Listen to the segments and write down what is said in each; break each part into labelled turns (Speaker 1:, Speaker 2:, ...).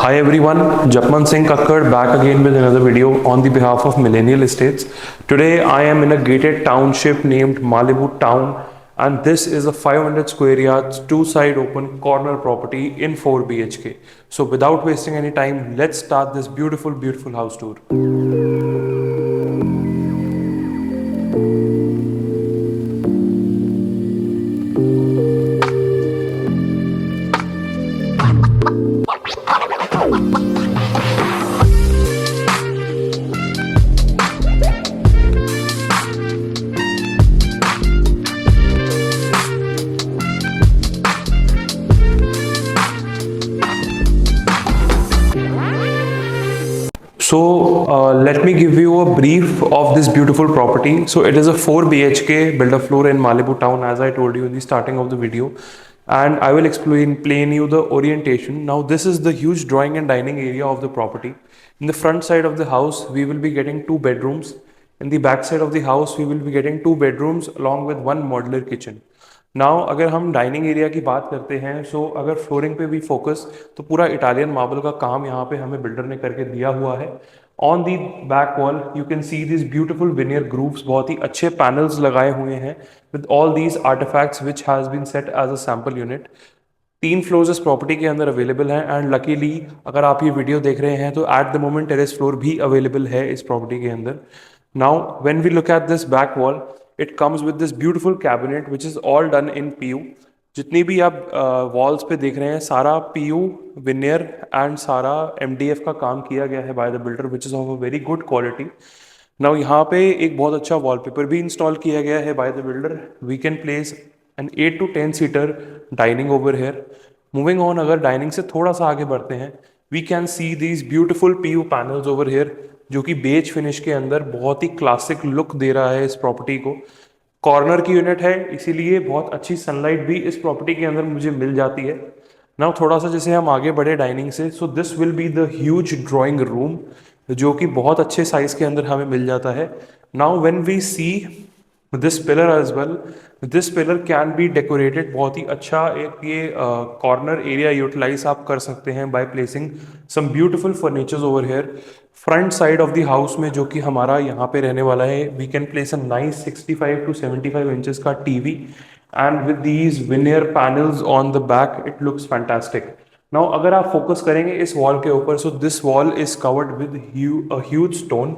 Speaker 1: Hi everyone, Japman Singh Kakkad back again with another video on the behalf of Millennial Estates. Today I am in a gated township named Malibu Town, and this is a 500 square yards, two-side open corner property in 4 BHK. So without wasting any time, let's start this beautiful house tour. So let me give you a brief of this beautiful property. So it is a 4 BHK build up floor in Malibu Town, as I told you in the starting of the video, and I will explain you the orientation. Now this is the huge drawing and dining area of the property. In the front side of the house we will be getting 2 bedrooms. In the back side of the house we will be getting 2 bedrooms along with 1 modular kitchen. Now अगर हम dining area की बात करते हैं, सो अगर flooring पे भी focus, तो पूरा इटालियन मार्बल का काम यहाँ पे हमें बिल्डर ने करके दिया हुआ है. On the back wall you can see this beautiful veneer grooves, बहुत ही अच्छे पैनल्स लगाए हुए हैं with all these artifacts which has been set as a sample unit. 3 floors इस प्रॉपर्टी के अंदर अवेलेबल हैं, एंड लकीली अगर आप ये वीडियो देख रहे हैं तो at the moment terrace floor भी अवेलेबल है इस प्रॉपर्टी के अंदर. Now when we look at this back wall, it comes with this beautiful cabinet which is all done in PU. जितनी भी आप वॉल्स पे देख रहे हैं सारा PU विनियर एंड सारा MDF का काम किया गया है by the builder, which is of a very good quality. Now यहाँ पे एक बहुत अच्छा वॉलपेपर भी इंस्टॉल किया गया है by the builder. We can place an 8 to 10 seater dining over here. Moving on, अगर डाइनिंग से थोड़ा सा आगे बढ़ते हैं, we can see these beautiful PU panels over here, जो कि बेज फिनिश के अंदर बहुत ही क्लासिक लुक दे रहा है इस प्रॉपर्टी को. कॉर्नर की यूनिट है, इसीलिए बहुत अच्छी सनलाइट भी इस प्रॉपर्टी के अंदर मुझे मिल जाती है. नाउ थोड़ा सा जैसे हम आगे बढ़े डाइनिंग से, so this will be the huge drawing room, जो कि बहुत अच्छे साइज के अंदर हमें मिल जाता है. Now when we see this pillar as well, this pillar can be decorated. बहुत ही अच्छा एक ये कॉर्नर एरिया यूटिलाइज आप कर सकते हैं by placing some beautiful furnitures over here. Front side of the house में, जो कि हमारा यहाँ पे रहने वाला है, we can place a nice 65 to 75 inches का TV, and with these veneer panels on the back it looks fantastic. Now अगर आप फोकस करेंगे इस वॉल के ऊपर, so this wall is covered with a huge stone.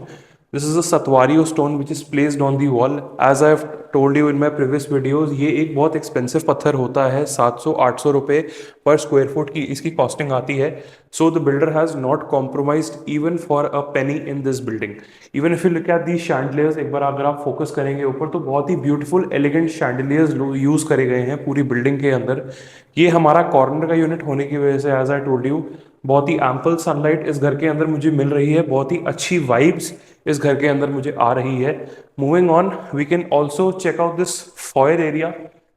Speaker 1: This is a statuario stone which is placed on the wall. As I have told you in my previous videos, ये एक बहुत expensive पत्थर होता है. 700-800 रुपये पर स्क्वायर फुट की इसकी कॉस्टिंग आती है. So the builder has not compromised even for a Penney in this building. Even if you look at the chandeliers, एक बार अगर आप फोकस करेंगे ऊपर, तो बहुत ही ब्यूटीफुल एलिगेंट शैंडलियर्स यूज़ करे गए हैं पूरी बिल्डिंग के अंदर. ये हमारा कॉर्नर का यूनिट होने की वजह से, एज आई टोल्ड यू, बहुत ही एम्पल सनलाइट इस घर के अंदर मुझे मिल रही है. बहुत ही अच्छी वाइब्स इस घर के अंदर मुझे आ रही है. Moving on, we can also check out this foyer area.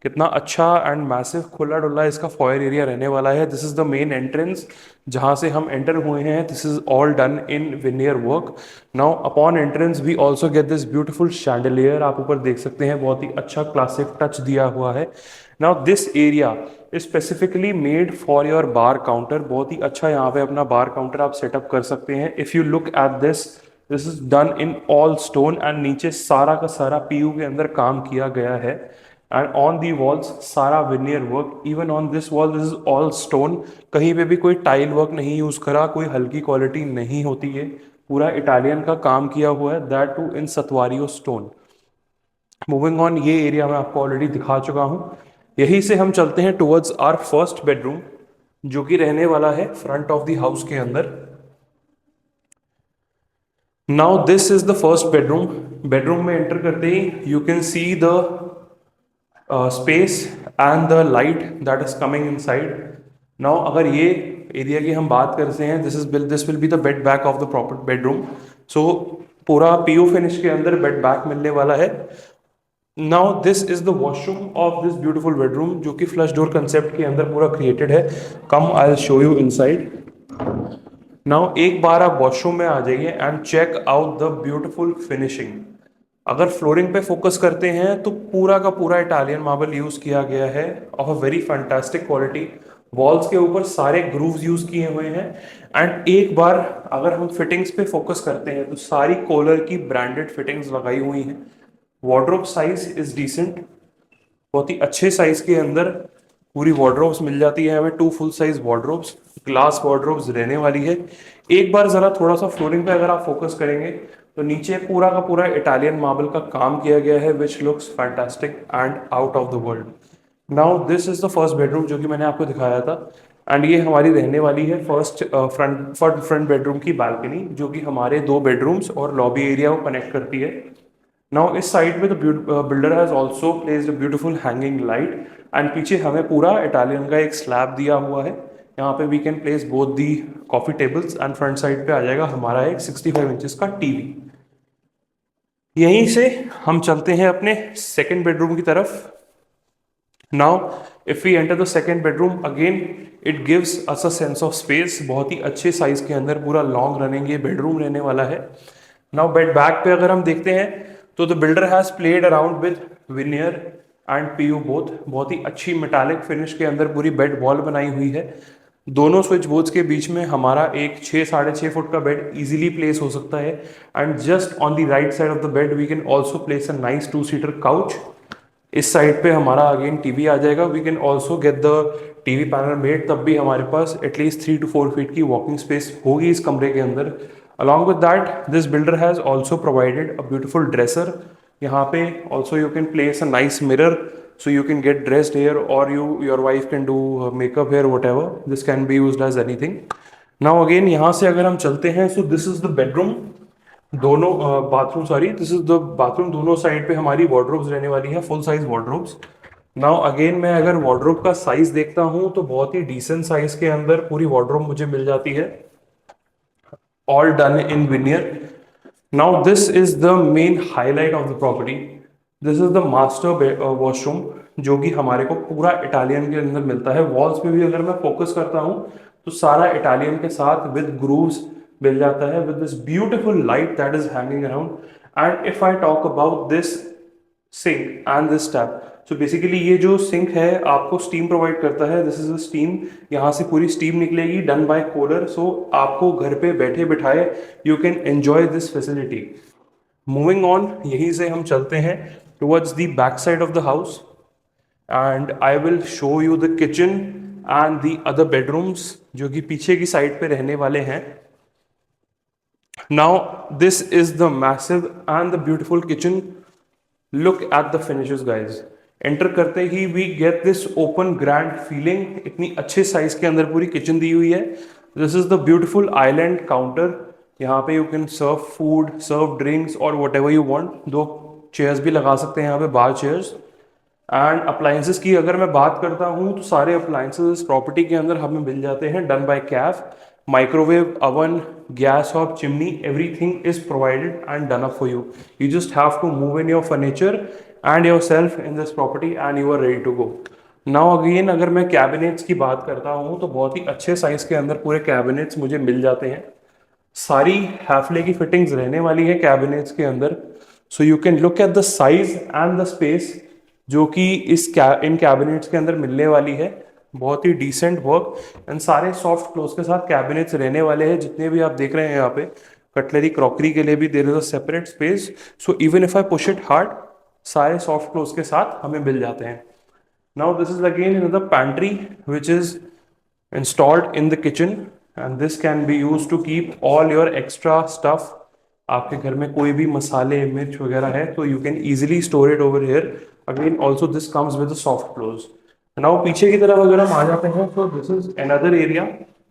Speaker 1: कितना अच्छा एंड मैसिव खुला डुल्ला इसका फॉयर एरिया रहने वाला है. This is the main entrance जहाँ से हम एंटर हुए हैं. This is all done in veneer work. Now upon entrance we also get this beautiful chandelier. आप ऊपर देख सकते हैं, बहुत ही अच्छा क्लासिक टच दिया हुआ है. Now this area is specifically made for your bar counter. बहुत ही अच्छा यहाँ पे अपना बार काउंटर आप सेटअप कर सकते हैं. If you look at this is done in all stone, and नीचे सारा का सारा PU के अंदर काम किया गया है. एंड ऑन दी वॉल्स सारा veneer work. Even on this wall this is all stone. कहीं पे भी कोई टाइल वर्क नहीं यूज करा, कोई हल्की क्वालिटी नहीं होती है. पूरा इटालियन का काम किया हुआ है, that too in statuario stone. Moving on, ये एरिया मैं आपको ऑलरेडी दिखा चुका हूँ. यहीं से हम चलते हैं टुवर्ड्स आवर फर्स्ट बेडरूम, जो कि रहने वाला है फ्रंट ऑफ द हाउस के अंदर. Now this is the first bedroom. Bedroom में एंटर करते ही you can see the space and the light that is coming inside. Now अगर ये एरिया की हम बात करते हैं, this will be the bed back of the proper bedroom. So पूरा PU फिनिश के अंदर बेड बैक मिलने वाला है. Now this is the washroom of this beautiful bedroom, जो कि फ्लश डोर कंसेप्ट के अंदर पूरा क्रिएटेड है. Come I will show you inside. Now एक बार आप वॉशरूम में आ जाइए and check out the beautiful finishing. अगर फ्लोरिंग पे फोकस करते हैं तो पूरा का पूरा इटालियन मार्बल यूज किया गया है of a very fantastic quality. Walls के ऊपर सारे ग्रूव्स यूज किए हुए हैं। एंड एक बार अगर हम फिटिंग्स पे फोकस करते हैं तो सारी कॉलर की ब्रांडेड फिटिंग्स लगाई हुई हैं। वार्डरोब साइज इज डिसेंट, बहुत ही अच्छे साइज के अंदर पूरी वार्डरोब्स मिल जाती है हमें, 2 full size wardrobes, glass wardrobes रहने वाली है। एक बार जरा थोड़ा सा फ्लोरिंग पे अगर आप फोकस करेंगे तो नीचे पूरा का पूरा इटालियन मार्बल का काम किया गया है, which looks fantastic and out of the world. Now this is the first bedroom जो कि मैंने आपको दिखाया था, एंड ये हमारी रहने वाली है फर्स्ट फ्रंट बेडरूम की बालकनी, जो कि हमारे 2 बेडरूम्स और लॉबी एरिया को कनेक्ट करती है। नाउ इस साइड पे the builder has also placed a beautiful hanging light, and पीछे हमें पूरा इटालियन का एक स्लैब दिया हुआ है। यहाँ पे we can place both the coffee tables, and front side पे आ जाएगा हमारा एक 65 इंचेस का टीवी। यहीं से हम चलते हैं अपने सेकेंड बेडरूम की तरफ। Now if we enter the second bedroom, again it gives us a sense of space. बहुत ही अच्छे साइज के अंदर पूरा लॉन्ग रनिंग ये बेडरूम रहने वाला है। नाउ बेड बैक पे अगर हम देखते हैं तो the builder has played around with veneer and PU both. बहुत ही अच्छी मेटालिक फिनिश के अंदर पूरी बेड वॉल बनाई हुई है। दोनों स्विच बोर्ड्स के बीच में हमारा एक 6-6.5 फुट का बेड इजीली प्लेस हो सकता है, and just on the right side of the bed we can also place a nice two seater couch. इस साइड पे हमारा अगेन टीवी आ जाएगा। We can also get the TV panel made, तब भी हमारे पास एटलीस्ट 3 to 4 फीट की वॉकिंग स्पेस होगी इस कमरे के अंदर। Along with that this builder has also provided a beautiful dresser. यहाँ पे also you can place a nice mirror, so you can get dressed here, or your wife can do makeup here, whatever. This can be used as anything. Now again यहाँ से अगर हम चलते हैं, so this is the bedroom, दोनों bathroom, sorry this is the bathroom. दोनों side पे हमारी वार्डरोब्स रहने वाली है, full size wardrobes. Now again मैं अगर वार्डरोब का साइज देखता हूँ तो बहुत ही डिसेंट साइज के अंदर पूरी वार्डरोब मुझे मिल जाती है, all done in veneer. Now this is the main highlight of the property. This is the master washroom, जो कि हमारे को पूरा इटालियन के अंदर मिलता है। वॉल्स पे भी अगर मैं फोकस करता हूँ तो सारा इटालियन के साथ विद ग्रूव्स मिल जाता है, with this beautiful light that is hanging around. And if I talk about this sink and this tap, so basically ये जो सिंक है आपको स्टीम प्रोवाइड करता है। दिस इज अ स्टीम, यहाँ से पूरी स्टीम निकलेगी, डन बाय कूलर। सो आपको घर पे बैठे बिठाए you can enjoy this facility. Moving on, यहीं से हम चलते हैं towards the back side of the house, and I will show you the kitchen and the other bedrooms जो कि पीछे की साइड पे रहने वाले हैं। Now this is the massive and the beautiful kitchen. Look at the finishes guys. Enter करते ही we get this open grand feeling. इतनी अच्छे साइज के अंदर पूरी किचन दी हुई है। This is the beautiful island counter. यहाँ पे you can serve food, serve drinks और whatever you want. 2 chairs भी लगा सकते हैं यहाँ पे, बार चेयर्स। एंड अप्लाइंसेस की अगर मैं बात करता हूँ तो सारे अप्लाइंसेस प्रॉपर्टी के अंदर हमें मिल जाते हैं, done by Kaif. Microwave, oven, gas hob, chimney, everything is provided and done up for you. You just have to move in your furniture and yourself in this property and you are ready to go. Now again अगर मैं cabinets की बात करता हूँ तो बहुत ही अच्छे साइज के अंदर पूरे कैबिनेट्स मुझे मिल जाते हैं। सारी हैफले की फिटिंग्स रहने वाली है कैबिनेट्स के अंदर। So you can look at the size and the space जो कि इन कैबिनेट्स के अंदर मिलने वाली है। बहुत ही डिसेंट वर्क एंड सारे सॉफ्ट क्लोज के साथ कैबिनेट्स रहने वाले हैं। जितने भी आप देख रहे हैं यहाँ पे कटलरी, क्रॉकरी के लिए भी there is a separate space. So even if I push it hard, सारे सॉफ्ट क्लोज के साथ हमें मिल जाते हैं। Now this is again in the pantry which is installed in the kitchen, and this can be use to keep all your extra stuff. आपके घर में कोई भी मसाले, मिर्च वगैरह है तो you can easily store it over here. Again also this comes with soft close. नाउ पीछे की तरफ अगर हम आ जाते हैं तो this is another area.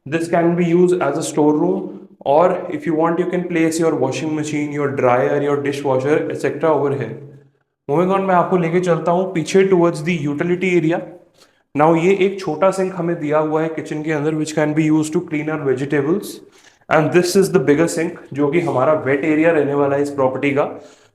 Speaker 1: This can be use as a store room, और if you want you can place your washing machine, your dryer, your dish washer etcetera over here. Moving on, मैं आपको लेके चलता हूँ पीछे towards the utility area. Now ये एक छोटा सिंक हमें दिया हुआ है किचन के अंदर which can be use to clean our vegetables, and this is the bigger sink जो कि हमारा वेट एरिया रहने वाला है इस प्रॉपर्टी का।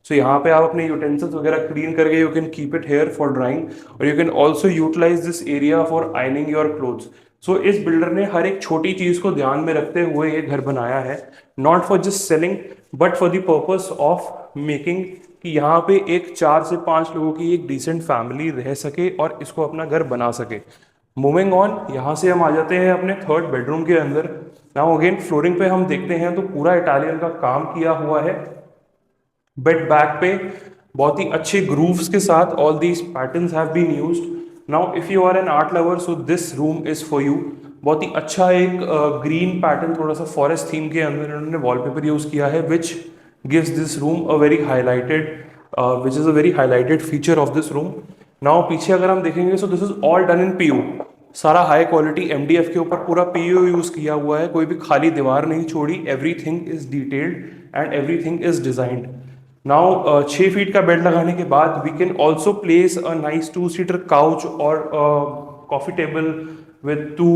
Speaker 1: सो यहाँ पे आप अपने यूटेंसिल्स वगैरह क्लीन करके you can keep it here for drying, और you can also utilise this area for ironing your clothes. So इस बिल्डर ने हर एक छोटी चीज को ध्यान में रखते हुए ये घर बनाया है, not for just selling but for the purpose of making कि यहाँ पे एक 4 से 5 लोगों की एक डिसेंट फैमिली रह सके और इसको अपना घर बना सके। मूविंग ऑन, यहाँ से हम आ जाते हैं अपने थर्ड बेडरूम के अंदर। नाउ अगेन फ्लोरिंग पे हम देखते हैं तो पूरा इटालियन का काम किया हुआ है। बेड बैक पे बहुत ही अच्छे ग्रूव्स के साथ all these patterns have been used. Now if you are an art lover so this room is for you. बहुत ही अच्छा एक ग्रीन पैटर्न, थोड़ा सा फॉरेस्ट थीम के अंदर इन्होंने वॉलपेपर यूज किया है, which gives this room a very highlighted, which is a very highlighted feature of this room. Now पीछे अगर हम देखेंगे so this is all done in PU. सारा हाई क्वालिटी एमडीएफ के ऊपर पूरा पीयू यूज किया हुआ है, कोई भी खाली दीवार नहीं छोड़ी। Everything is detailed and everything is designed. Now 6 feet का बेड लगाने के बाद we can also place a nice 2 seater couch और coffee table with 2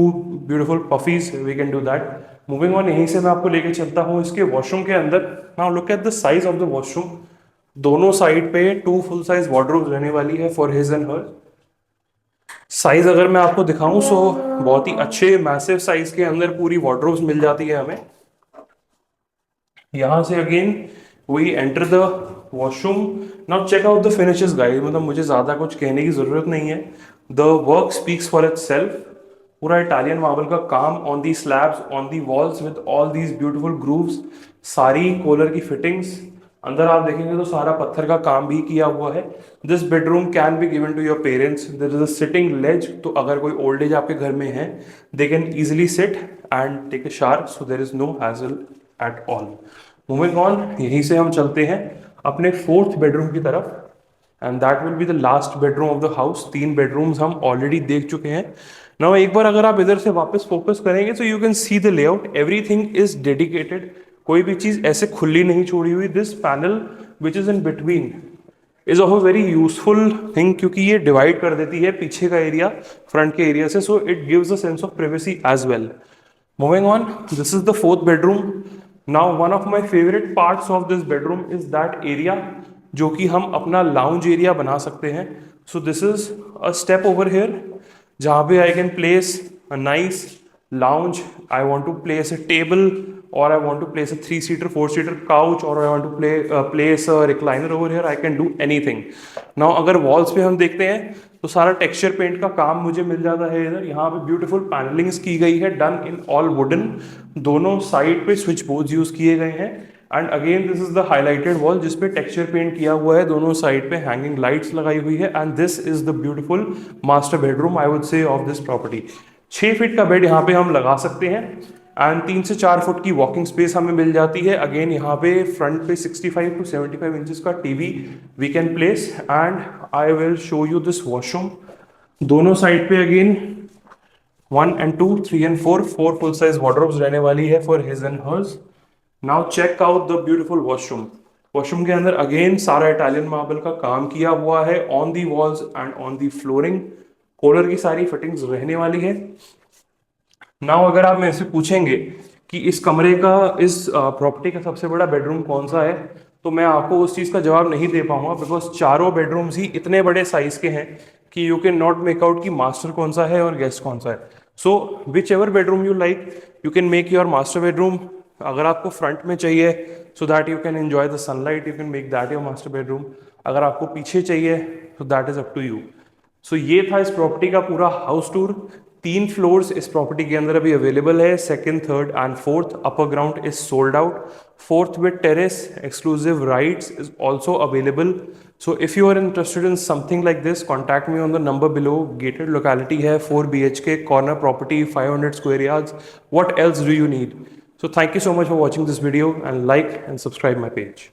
Speaker 1: beautiful pouffes, we can do that. Moving on, यहीं से मैं आपको लेके चलता हूँ इसके वॉशरूम के अंदर। Now look at the size of the washroom. दोनों साइड पे 2 फुल साइज वार्डरोब रहने वाली है for his and her. Size अगर मैं आपको दिखाऊं सो बहुत ही अच्छे मैसिव साइज के अंदर पूरी वार्डरोब्स मिल जाती है हमें। यहां से again we enter the washroom. Now check out the finishes guys, मतलब मुझे ज्यादा कुछ कहने की जरूरत नहीं है। The work speaks for itself. पूरा इटालियन मार्बल का काम on the slabs, on the walls with all these beautiful grooves. सारी कॉलर की फिटिंग्स अंदर आप देखेंगे तो सारा पत्थर का काम भी किया हुआ है। This bedroom can be given to your parents. There is a sitting ledge, तो अगर कोई ओल्ड एज आपके घर में है they can easily sit and take a shower, so there is no hassle at all. Moving on, यहीं से हम चलते हैं अपने फोर्थ बेडरूम की तरफ and that will be the last bedroom of the house. 3 bedrooms हम ऑलरेडी देख चुके हैं। नाउ एक बार अगर आप इधर से वापस फोकस करेंगे तो you can see the layout, everything is dedicated. कोई भी चीज ऐसे खुली नहीं छोड़ी हुई। This panel which is in between is of a very useful thing, क्योंकि ये डिवाइड कर देती है पीछे का एरिया फ्रंट के एरिया से, so it gives a sense of privacy as well. Moving on, this is the fourth bedroom. Now, one of my favorite parts of this bedroom is that area, जो कि हम अपना lounge area बना सकते हैं. So this is a step over here, जहाँ पे I can place a nice lounge. I want to place a table, or I want to place a 3 seater, 4 seater couch, or I want to place a recliner over here. I can do anything. Now, अगर walls पे हम देखते हैं तो सारा texture paint का काम मुझे मिल जाता है इधर। यहाँ पे ब्यूटीफुल पैनलिंग्स की गई है, डन इन ऑल वुडन। दोनों साइड पे स्विच बोर्ड्स यूज किए गए हैं and again this is the highlighted wall जिसपे टेक्सचर पेंट किया हुआ है। दोनों साइड पे हैंगिंग लाइट्स लगाई हुई है and this is the beautiful master bedroom I would say of this property. 6 feet का बेड यहाँ पे हम लगा सकते हैं एंड 3 से 4 फुट की वॉकिंग स्पेस हमें मिल जाती है। अगेन यहाँ पे फ्रंट पे 65 to 75 इंचेस का TV we can place and I will show you this washroom. दोनों साइड पे again 1 and 2, 3 and 4 full size wardrobes रहने वाली है for his and hers. Now check out the beautiful washroom. Washroom के अंदर again सारा Italian marble का काम किया हुआ है on the walls and on the flooring. Kohler की सारी फिटिंग्स रहने वाली है। नाउ अगर आप मेरे से पूछेंगे कि इस कमरे का, इस प्रॉपर्टी का सबसे बड़ा बेडरूम कौन सा है, तो मैं आपको उस चीज़ का जवाब नहीं दे पाऊंगा, बिकॉज चारों बेडरूम्स ही इतने बड़े साइज के हैं कि you can not make out कि मास्टर कौन सा है और गेस्ट कौन सा है। So whichever bedroom you like you can make your master bedroom. अगर आपको फ्रंट में चाहिए so that you can enjoy the sunlight, you can make that your master bedroom. अगर आपको पीछे चाहिए तो that is up to you. So ये था इस प्रॉपर्टी का पूरा हाउस टूर। 3 फ्लोर्स इस प्रॉपर्टी के अंदर अभी अवेलेबल है, second, third and fourth. Upper ground is sold out. Fourth with terrace exclusive rights is also available. So if you are interested in something like this, contact me on the number below. Gated locality है, 4 BHK corner property, 500 square yards. What else do you need? So thank you so much for watching this video and like and subscribe my page.